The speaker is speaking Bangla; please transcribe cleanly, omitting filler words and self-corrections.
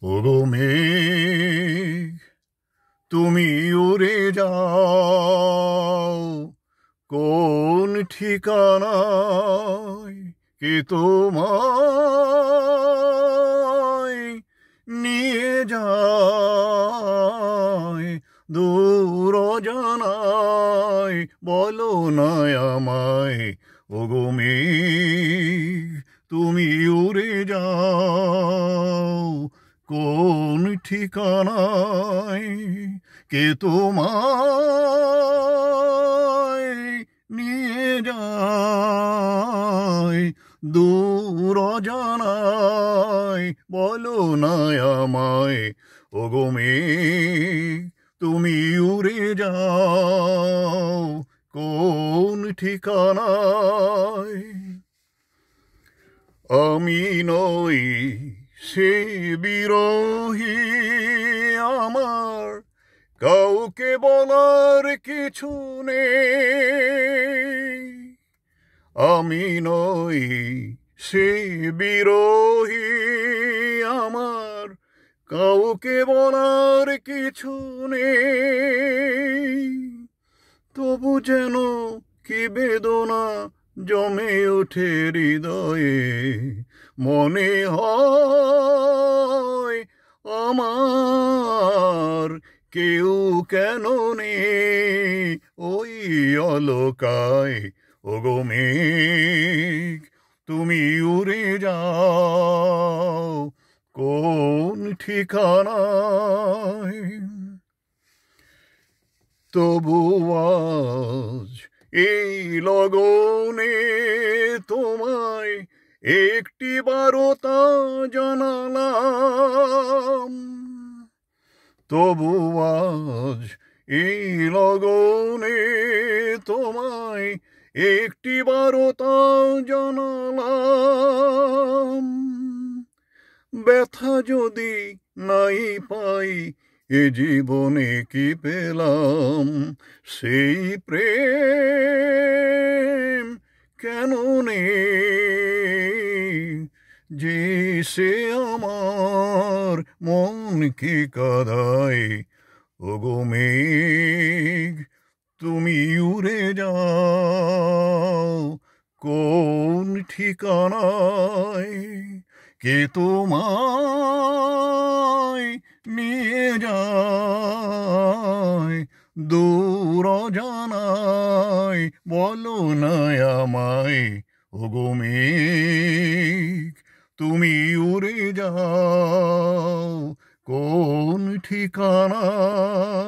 ওগো মেঘ, তুমি উড়ে যাও কোন ঠিকানায়, কে তোমায় নিয়ে যায় দূর অজানায়, বলো না আমায়। ওগো মেঘ, তুমি উড়ে যাও কোন ঠিকানায়, কে তোমায় নিয়ে যায় দূর অজানায়, বলো না আমায়। ওগো মেঘ, তুমি উড়ে যাও কোন ঠিকানায়। আমি নই সে বিরোহী, আমার কাউকে বলার কিছু নেই। আমি নই সে বিরোহী, আমার কাউকে বলার কিছু নেই। তবু যেন কি বেদনা জমে ওঠে হৃদয়ে, মনে হয় আমার কেউ কেন নেই ওই অলকায়। ওগো মেঘ, তুমি উড়ে যাও কোন ঠিকানায়। তবু আজ এই লগনে তোমায় একটি বারতা জানালাম। তবু আজ এই লগনে তোমায় একটি বারতা জানালাম। ব্যথা যদি নাই পাই এ জীবনে, কি পেলাম সেই প্রেম কেন নেই যে সে আমার মনকে কাঁদায়। ওগো মেঘ, তুমি উড়ে যাও কোন ঠিকানায়, কে তোমায় নিয়ে যায় দূর অজানায়, বলো না আমায়। ওগো মেঘ, তুমি উড়ে যাও কোন ঠিকানায়।